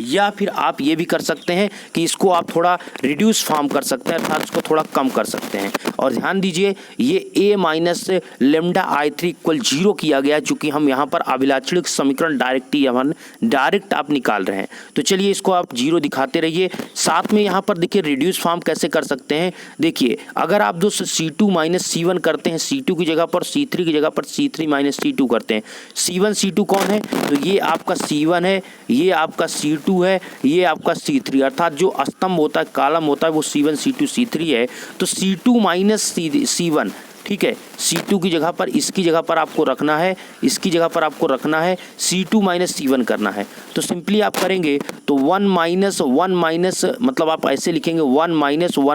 या फिर आप ये भी कर सकते हैं कि इसको आप थोड़ा रिड्यूस फॉर्म कर सकते हैं, अर्थात इसको थोड़ा कम कर सकते हैं। और ध्यान दीजिए ये a minus lambda i3 equal 0 किया गया, चूंकि हम यहाँ पर अभिलाक्षणिक समीकरण डायरेक्ट आप निकाल रहे हैं। तो चलिए इसको आप 0 दिखाते रहिए। साथ में यहाँ पर देखिए रिड्यूस फॉर्म कैसे कर सकते हैं। देखिए अगर आप दोस्त c2 माइनस c1 करते हैं, c2 की जगह पर c3 की जगह पर c3 माइनस c2 करते हैं, c1 c2 कौन है, तो ये आपका c1 है, ये आपका c2 है, ये आपका C3, अर्थात जो स्तंभ होता है, कॉलम होता है वो C1 C2 C3 है। तो C2 माइनस C1, ठीक है, C2 की जगह पर इसकी जगह पर आपको रखना है, इसकी जगह पर आपको रखना है, C2 माइनस C1 करना है। तो सिंपली आप करेंगे तो 1 माइनस मतलब आप ऐसे लिखेंगे 1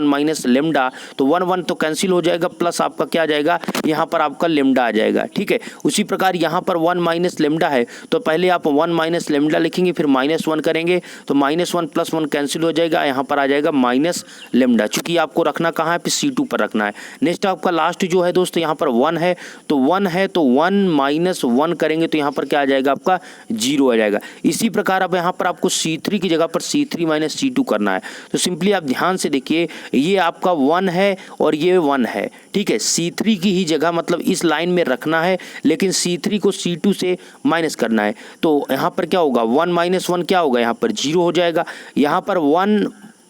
माइनस लेमडा, तो 1 1 तो कैंसिल हो जाएगा, प्लस आपका क्या आ जाएगा, यहाँ पर आपका लेमडा आ जाएगा। ठीक है, उसी प्रकार यहाँ पर 1 माइनस लेमडा है तो पहले आप 1 माइनस लेमडा लिखेंगे, फिर -1 करेंगे तो -1 + 1 कैंसिल हो जाएगा, यहाँ पर आ जाएगा माइनस लेमडा, चूंकि आपको रखना कहाँ है, फिर C2 पर रखना है। नेक्स्ट आपका लास्ट जो है दोस्तों यहाँ पर 1 है, तो 1 है तो 1 माइनस 1 करेंगे तो यहाँ पर क्या आ जाएगा, आपका 0 आ जाएगा। इसी प्रकार अब यहाँ पर आपको C3 की जगह पर C3 माइनस C2 करना है। तो सिंपली आप ध्यान से देखिए ये आपका 1 है और ये 1 है, ठीक है, C3 की ही जगह मतलब इस लाइन में रखना है, लेकिन C3 को C2 से माइनस करना है। तो यहाँ पर क्या होगा, 1 माइनस 1 क्या होगा, यहाँ पर 0 हो जाएगा। यहाँ पर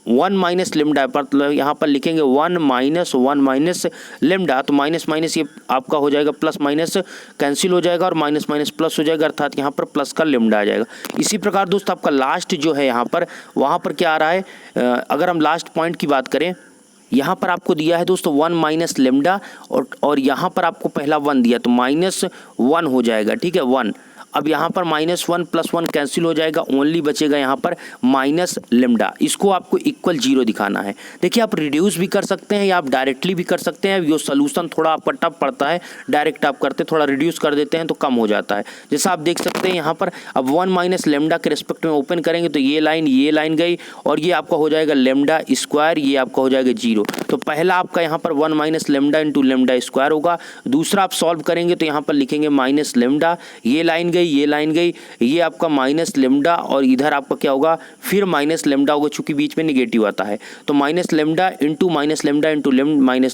1 माइनस लेमडा, मतलब यहाँ पर लिखेंगे 1 माइनस लेमडा, तो माइनस माइनस ये आपका हो जाएगा प्लस माइनस कैंसिल हो जाएगा और माइनस माइनस प्लस हो जाएगा, अर्थात यहाँ पर प्लस का लेमडा आ जाएगा। इसी प्रकार दोस्त आपका लास्ट जो है यहाँ पर, वहाँ पर क्या आ रहा है, अगर हम लास्ट पॉइंट की बात करें, यहाँ पर आपको दिया है दोस्तों 1 माइनस लेमडा और यहाँ पर आपको पहला 1 दिया तो -1 हो जाएगा, ठीक है, 1। अब यहाँ पर -1 + 1 कैंसिल हो जाएगा, ओनली बचेगा यहाँ पर माइनस लेमडा। इसको आपको इक्वल 0 दिखाना है। देखिए आप रिड्यूस भी कर सकते हैं या आप डायरेक्टली भी कर सकते हैं। ये सोल्यूशन थोड़ा आपका टफ पड़ता है, डायरेक्ट आप करते थोड़ा रिड्यूस कर देते हैं तो कम हो जाता है। जैसा आप देख सकते सकते हैं यहाँ पर। अब 1 माइनस लेमडा के रिस्पेक्ट में ओपन करेंगे तो ये लाइन गई और ये आपका हो जाएगा लेमडा स्क्वायर, ये आपका हो जाएगा 0। तो पहला आपका यहाँ पर 1 minus lambda into lambda square होगा। दूसरा आप सॉल्व करेंगे तो यहाँ पर लिखेंगे माइनस लेमडा, ये लाइन गई, ये आपका माइनस लेमडा और इधर आपका क्या होगा फिर माइनस लेमडा होगा, चूंकि बीच में निगेटिव आता है। तो minus lambda into minus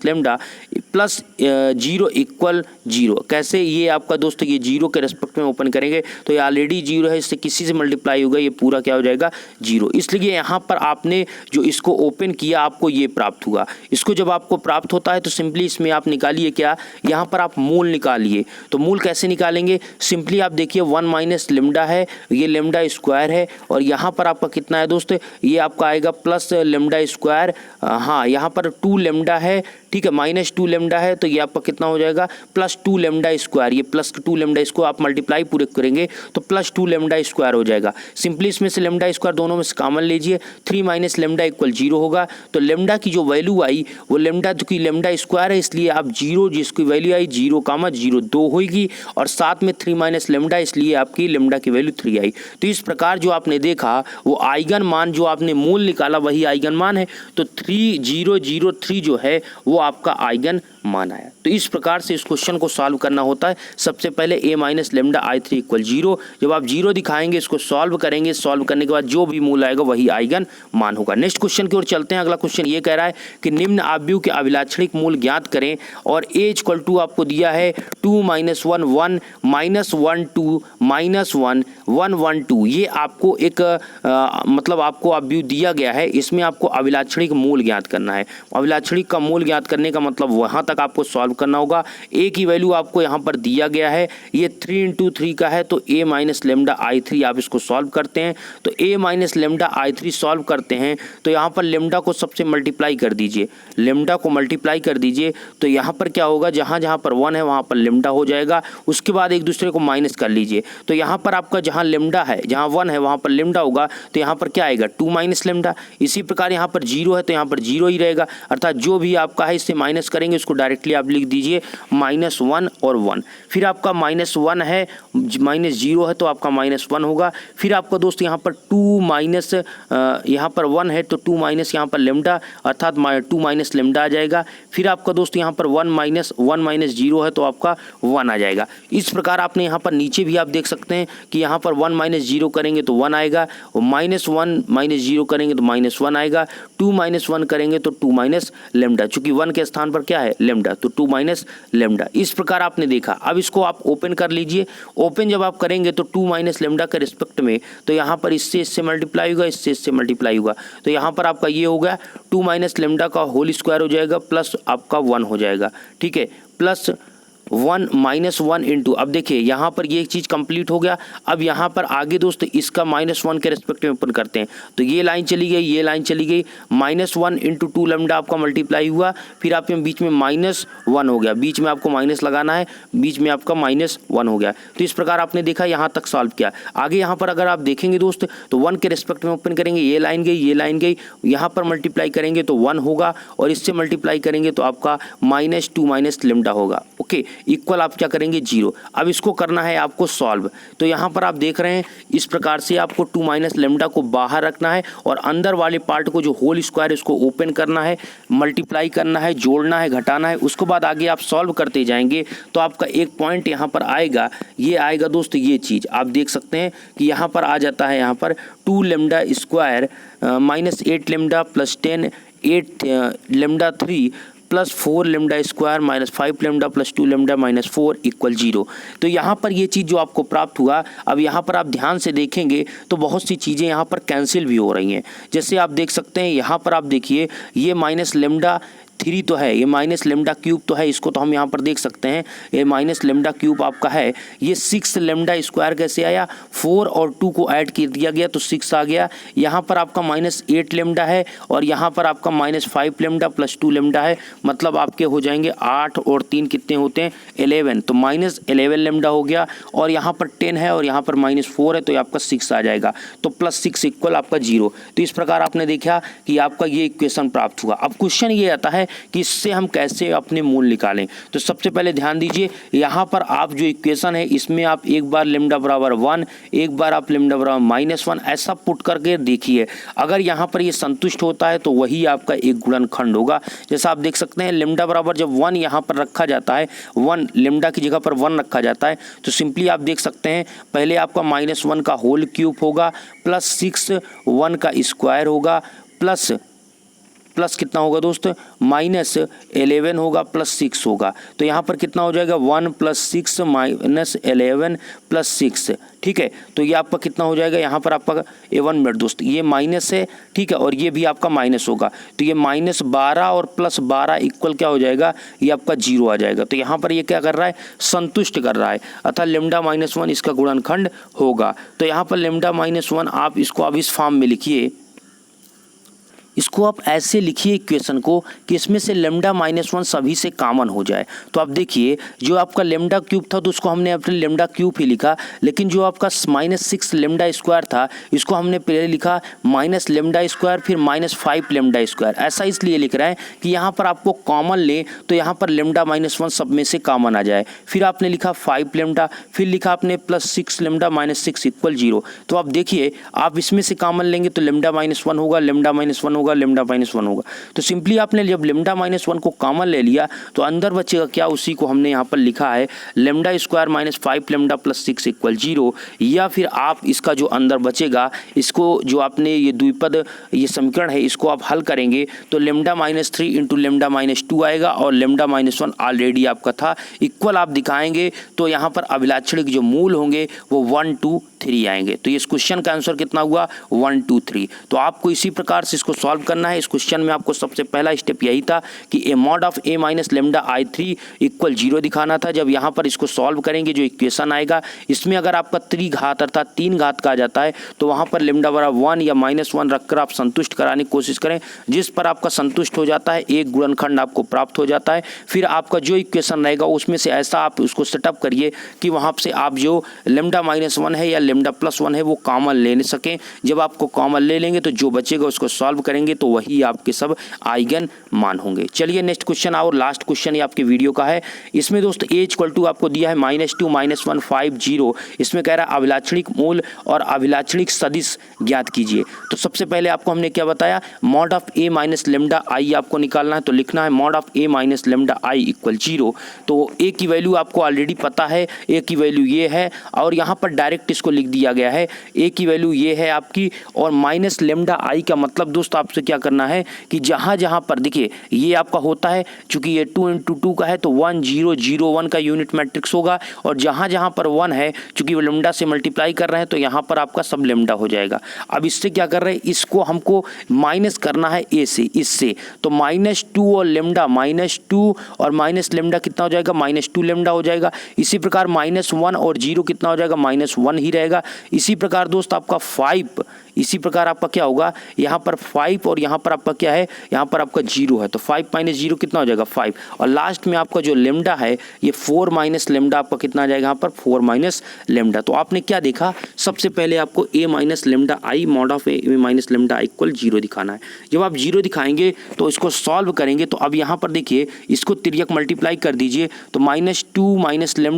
lambda plus 0 equal 0। कैसे, ये आपका दोस्तों ये 0 के रेस्पेक्ट में ओपन करेंगे तो ये ऑलरेडी 0 है, इससे किसी से मल्टीप्लाई होगा, ये पूरा क्या हो जाएगा 0। इसलिए यहाँ पर आपने जो इसको ओपन किया आपको ये प्राप्त हुआ। इसको जब आपको प्राप्त होता है तो सिंपली इसमें आप निकालिए क्या, यहाँ पर आप मूल निकालिए। तो मूल कैसे निकालेंगे, सिंपली आप देखिए 1 माइनस लेमडा है, ये लेमडा स्क्वायर है और यहाँ पर आपका कितना है दोस्त, ये आपका आएगा प्लस लेमडा स्क्वायर, हाँ यहाँ पर 2 लेमडा है, ठीक है, माइनस 2 लेमडा है तो ये आपका कितना हो जाएगा प्लस 2 लेमडा स्क्वायर। ये प्लस 2 लेमडा इसको आप मल्टीप्लाई पूरे करेंगे तो प्लस 2 लेमडा स्क्वायर हो जाएगा। सिंपली इसमें से लेमडा स्क्वायर दोनों में से कॉमन लीजिए, 3 माइनस लेमडा इक्वल 0 होगा। तो लेमडा की जो वैल्यू आई वो लेमडा की लेमडा स्क्वायर है, इसलिए आप 0 जिसकी वैल्यू आई 0 कामा 0 2 होगी और साथ में 3 माइनस लेमडा, इसलिए आपकी लेमडा की वैल्यू 3 आई। तो इस प्रकार जो आपने देखा वो आइगन मान जो आपने मूल निकाला वही आइगन मान है। तो 3003 जो है वो आपका आइगन मान आया। तो इस प्रकार से इस क्वेश्चन को सॉल्व करना होता है। सबसे पहले a minus lambda i3 equal 0, जब आप 0 दिखाएंगे इसको सॉल्व करेंगे, सॉल्व करने के बाद जो भी मूल आएगा वही आइगन मान होगा। नेक्स्ट क्वेश्चन की ओर चलते हैं। अगला क्वेश्चन ये कह रहा है कि निम्न आव्यूह के अभिलाक्षणिक मूल ज्ञात करें और a इक्वल टू आपको दिया है 2 माइनस 1 1 माइनस 1 2 माइनस 1 1 1 2। ये आपको एक मतलब आपको आव्यूह दिया गया है, इसमें आपको अभिलाक्षणिक मूल ज्ञात करना है। अभिलाक्षणिक का मूल ज्ञात करने का मतलब वहाँ तक आपको सॉल्व करना होगा। a की वैल्यू आपको यहाँ पर दिया गया है, ये 3 इंटू 3 का है तो a माइनस लेमडा i3 आप इसको सॉल्व करते हैं। तो a minus lambda i3 solve करते हैं तो यहाँ पर लेमडा को सबसे मल्टीप्लाई कर दीजिए, लेमडा को मल्टीप्लाई कर दीजिए। तो यहाँ पर क्या होगा, जहाँ जहाँ पर 1 है वहाँ पर लेमडा हो जाएगा, उसके बाद एक दूसरे को माइनस कर लीजिए। तो यहाँ पर आपका जहाँ लेमडा है, जहाँ 1 है वहाँ पर लेमडा होगा, तो यहाँ पर क्या आएगा 2 माइनस लेमडा। इसी प्रकार यहाँ पर 0 है तो यहाँ पर 0 ही रहेगा, अर्थात जो भी आपका है इससे माइनस करेंगे उसको डायरेक्टली आप लिख दीजिए -1 और 1। फिर आपका -1 है, -0 है तो आपका -1 होगा। फिर आपका दोस्त यहाँ पर 2 माइनस यहाँ पर 1 है तो 2 माइनस यहाँ पर लेमडा, अर्थात 2 माइनस लेमडा आ जाएगा। फिर आपका दोस्त यहाँ पर 1 माइनस 0 है तो आपका 1 आ जाएगा। इस प्रकार आपने यहाँ पर नीचे भी आप देख सकते हैं कि यहाँ पर 1 माइनस 0 करेंगे तो 1 आएगा, और -1 माइनस 0 करेंगे तो -1 आएगा, 2 माइनस 1 करेंगे तो 2 माइनस लेमडा, चूंकि 1 के स्थान पर क्या है लेमडा, तो 2 माइनस लेमडा। इस प्रकार आपने देखा। अब इसको आप ओपन कर लीजिए। ओपन जब आप करेंगे तो 2 माइनस लेमडा के रिस्पेक्ट में तो यहाँ पर इससे मल्टीप्लाई होगा, इससे मल्टीप्लाई होगा, तो यहाँ पर आपका ये हो गया 2 माइनस लेमडा का होल स्क्वायर हो जाएगा प्लस आपका 1 हो जाएगा, ठीक है, प्लस 1 माइनस 1 इंटू, अब देखिए यहाँ पर ये चीज़ कंप्लीट हो गया। अब यहाँ पर आगे दोस्त इसका -1 के रिस्पेक्ट में ओपन करते हैं तो ये लाइन चली गई, ये लाइन चली गई, -1 इंटू 2 लेमडा आपका मल्टीप्लाई हुआ, फिर आपके बीच में -1 हो गया, बीच में आपको माइनस लगाना है, बीच में आपका -1 हो गया। तो इस प्रकार आपने देखा, यहाँ तक सॉल्व किया। आगे यहाँ पर अगर आप देखेंगे दोस्त तो 1 के रिस्पेक्ट में ओपन करेंगे, ये लाइन गई, ये लाइन गई, यहाँ पर मल्टीप्लाई करेंगे तो 1 होगा और इससे मल्टीप्लाई करेंगे तो आपका -2 माइनस लेमडा होगा, ओके, इक्वल आप क्या करेंगे 0। अब इसको करना है आपको सॉल्व। तो यहाँ पर आप देख रहे हैं इस प्रकार से आपको 2 माइनस लेमडा को बाहर रखना है और अंदर वाले पार्ट को जो होल स्क्वायर इसको ओपन करना है, मल्टीप्लाई करना है, जोड़ना है, घटाना है। उसके बाद आगे आप सॉल्व करते जाएंगे तो आपका एक पॉइंट यहाँ पर आएगा, ये आएगा दोस्त, ये चीज़ आप देख सकते हैं कि यहाँ पर आ जाता है, यहाँ पर 2 lambda square -8 lambda plus 10 8 lambda 3 plus 4 lambda square -5 lambda plus 2 lambda -4 equal 0। तो यहाँ पर ये चीज़ जो आपको प्राप्त हुआ, अब यहाँ पर आप ध्यान से देखेंगे तो बहुत सी चीज़ें यहाँ पर कैंसिल भी हो रही हैं। जैसे आप देख सकते हैं यहाँ पर आप देखिए ये -लेमडा 3 तो है, ये -लेमडा क्यूब तो है, इसको तो हम यहाँ पर देख सकते हैं, ये -लेमडा क्यूब आपका है। ये 6 लेमडा स्क्वायर कैसे आया, 4 और 2 को ऐड कर दिया गया तो 6 आ गया। यहाँ पर आपका -8 लेमडा है और यहाँ पर आपका -5 लेमडा प्लस 2 लेमडा है, मतलब आपके हो जाएंगे 8 और 3 कितने होते हैं 11, तो -11 लेमडा हो गया। और यहाँ पर 10 है और यहाँ पर -4 है तो ये आपका 6 आ जाएगा, तो +6 इक्वल आपका 0। तो इस प्रकार आपने देखा कि आपका ये इक्वेशन प्राप्त हुआ। अब क्वेश्चन ये आता है है कि इससे हम कैसे अपने मूल निकालें। तो सबसे पहले ध्यान दीजिए, यहाँ पर आप जो इक्वेशन है इसमें आप एक बार लैम्डा बराबर 1, एक बार आप लैम्डा बराबर -1 ऐसा पुट करके देखिए। अगर यहाँ पर ये संतुष्ट होता है तो वही आपका एक गुणनखंड होगा। जैसा आप देख सकते हैं लैम्डा बराबर जब 1 यहाँ पर रखा जाता है, 1 लैम्डा की जगह पर 1 रखा जाता है, तो सिंपली आप देख सकते हैं पहले आपका -1 का होल क्यूब होगा प्लस 6 1 का स्क्वायर होगा प्लस कितना होगा दोस्त, -11 होगा प्लस 6 होगा। तो यहाँ पर कितना हो जाएगा 1 + 6 -11 + 6, ठीक है। तो ये आपका कितना हो जाएगा, यहाँ पर आपका 1 मिनट दोस्त, ये माइनस है, ठीक है, और ये भी आपका माइनस होगा। तो ये -12 और +12 इक्वल क्या हो जाएगा, ये आपका 0 आ जाएगा। तो यहाँ पर ये क्या कर रहा है, संतुष्ट कर रहा है, अर्थात लैम्डा -1 इसका गुणनखंड होगा। तो यहाँ पर लैम्डा -1 आप इसको अब इस फॉर्म में लिखिए, इसको आप ऐसे लिखिए इक्वेशन को कि इसमें से लैम्डा -1 सभी से कॉमन हो जाए। तो आप देखिए जो आपका लैम्डा क्यूब था तो उसको हमने अपने लैम्डा क्यूब ही लिखा, लेकिन जो आपका -6 लैम्डा स्क्वायर था इसको हमने पहले लिखा -λ² फिर -5 लैम्डा स्क्वायर। ऐसा इसलिए लिख रहे हैं कि यहाँ पर आपको कॉमन लें तो यहाँ पर लैम्डा -1 सब में से कॉमन आ जाए। फिर आपने लिखा 5 लैम्डा, फिर लिखा आपने +6 लैम्डा -6 = 0। तो आप देखिए आप इसमें से कॉमन लेंगे तो लैम्डा -1 होगा, लैम्डा -1 होगा, लैम्डा -1 होगा। तो सिंपली आपने जब लैम्डा -1 को कॉमन ले लिया तो अंदर बचेगा क्या, उसी को हमने यहाँ पर लिखा है λ² -5 लैम्डा + 6 = 0। या फिर आप इसका जो अंदर बचेगा इसको जो आपने ये द्विपद ये समीकरण है इसको आप हल करेंगे तो लैम्डा -3 × लैम्डा -2 आएगा और लैम्डा -1 ऑलरेडी आपका था, इक्वल आप दिखाएंगे तो यहाँ पर अभिलाक्षणिक जो मूल होंगे वो 1 2 3 आएंगे। तो इस क्वेश्चन का आंसर कितना हुआ 1 2 3। तो आपको इसी प्रकार से इसको सॉल्व करना है। इस क्वेश्चन में आपको सबसे पहला स्टेप यही था कि a mod of a - λ/3 = 0 दिखाना था। जब यहाँ पर इसको सॉल्व करेंगे जो इक्वेशन आएगा इसमें अगर आपका त्रिघात अर्थात 3 घात का आ जाता है तो वहाँ पर लैम्डा बराबर 1 या -1 रखकर आप संतुष्ट कराने की कोशिश करें। जिस पर आपका संतुष्ट हो जाता है एक गुणनखंड आपको प्राप्त हो जाता है। फिर आपका जो इक्वेशन रहेगा उसमें से ऐसा आप उसको सेटअप करिए कि वहाँ से आप जो लैम्डा -1 है या लैम्डा +1 है वो कॉमन ले सकें। जब आपको कॉमन ले लेंगे तो जो बचेगा उसको सॉल्व करेंगे तो वही आपके सब आइगन मान होंगे। चलिए नेक्स्ट क्वेश्चन और लास्ट क्वेश्चन ये आपके वीडियो का है। इसमें दोस्त a = आपको दिया है -2 -1 5 0। इसमें कह रहा है अभिलाक्षणिक मूल और अभिलाक्षणिक सदिश ज्ञात कीजिए। तो सबसे पहले आपको हमने क्या बताया, mod of a - λI आपको निकालना है। तो लिखना है mod of a - λI = 0। तो a की वैल्यू आपको ऑलरेडी पता है, a की वैल्यू ये है और यहाँ पर डायरेक्ट इसको लिख दिया गया है, a की वैल्यू ये है आपकी और -λI का मतलब दोस्त आपसे क्या करना है कि जहाँ जहाँ पर देखिए ये आपका होता है, चूंकि ये 2 × 2 का है तो 1 0 0 1 का यूनिट मैट्रिक्स होगा और जहाँ जहाँ पर 1 है चूंकि वो लैम्डा से मल्टीप्लाई कर रहे हैं तो यहाँ पर आपका सब लैम्डा हो जाएगा। अब इससे क्या कर रहे हैं, इसको हमको माइनस करना है a से, इससे तो -2 और लैम्डा -2 और -λ कितना हो जाएगा -2 लैम्डा हो जाएगा। इसी प्रकार -1 और 0 कितना हो जाएगा -1 ही रहेगा। इसी प्रकार दोस्त आपका 5, इसी प्रकार आपका क्या होगा यहाँ पर 5 और यहाँ पर आपका क्या है, यहाँ पर आपका 0 है तो 5 - 0 कितना हो जाएगा 5 और लास्ट में आपका जो लैम्डा है ये 4 - λ आपका कितना आ जाएगा यहाँ पर 4 - λ। तो आपने क्या देखा, सबसे पहले आपको a - λI mod of a - λI = 0 दिखाना है। जब आप 0 दिखाएंगे तो इसको सॉल्व करेंगे तो अब यहाँ पर देखिए इसको तिर्यक मल्टीप्लाई कर दीजिए तो -2 - λ ×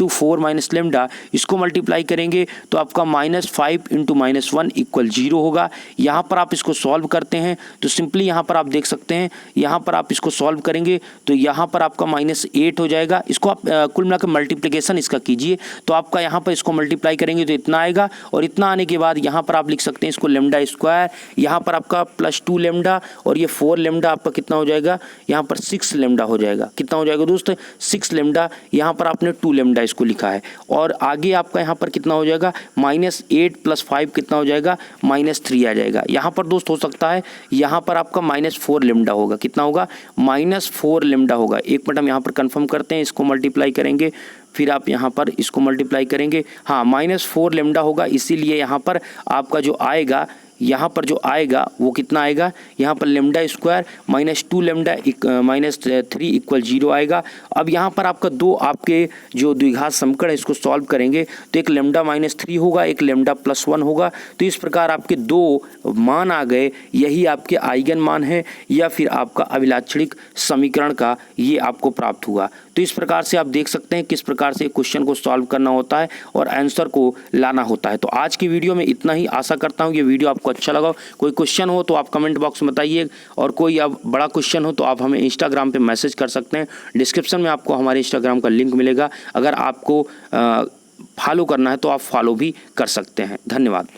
4 - λ, इसको मल्टीप्लाई करेंगे तो आपका -5 × -1 = 0 होगा। यहाँ पर आप इसको सॉल्व करते हैं तो सिंपली यहाँ पर आप देख सकते हैं, यहाँ पर आप इसको सॉल्व करेंगे तो यहाँ पर आपका -8 हो जाएगा। इसको आप कुल मिलाकर मल्टीप्लिकेशन इसका कीजिए तो आपका यहाँ पर इसको मल्टीप्लाई करेंगे तो इतना आएगा और इतना आने के बाद यहाँ पर आप लिख सकते हैं इसको λ², यहाँ पर आपका +2 लैम्डा और ये 4 लैम्डा आपका कितना हो जाएगा, यहाँ पर 6 लैम्डा हो जाएगा। कितना हो जाएगा दोस्त 6 लैम्डा, यहाँ पर आपने 2 लैम्डा इसको लिखा है और आगे आपका यहाँ पर कितना हो जाएगा -8 + 5 कितना हो जाएगा -3 आ जाएगा। यहाँ पर दोस्त हो सकता है यहाँ पर आपका -4 लैम्डा होगा, कितना होगा -4 लैम्डा होगा। एक मिनट हम यहाँ पर कंफर्म करते हैं, इसको मल्टीप्लाई करेंगे फिर आप यहाँ पर इसको मल्टीप्लाई करेंगे, हाँ -4 लैम्डा होगा। इसीलिए यहाँ पर आपका जो आएगा यहाँ पर जो आएगा वो कितना आएगा, यहाँ पर lambda square minus 2 lambda minus 3 equal 0 आएगा। अब यहाँ पर आपका दो आपके जो द्विघात समीकरण है इसको सॉल्व करेंगे तो एक लेमडा माइनस 3 होगा, एक लेमडा प्लस 1 होगा। तो इस प्रकार आपके दो मान आ गए, यही आपके आइगन मान है या फिर आपका अभिलाक्षणिक समीकरण का ये आपको प्राप्त हुआ। तो इस प्रकार से आप देख सकते हैं किस प्रकार से क्वेश्चन को सॉल्व करना होता है और आंसर को लाना होता है। तो आज की वीडियो में इतना ही। आशा करता हूँ ये वीडियो आपको अच्छा लगा। कोई क्वेश्चन हो तो आप कमेंट बॉक्स में बताइए और कोई अब बड़ा क्वेश्चन हो तो आप हमें इंस्टाग्राम पे मैसेज कर सकते हैं। डिस्क्रिप्शन में आपको हमारे इंस्टाग्राम का लिंक मिलेगा। अगर आपको फॉलो करना है तो आप फॉलो भी कर सकते हैं। धन्यवाद।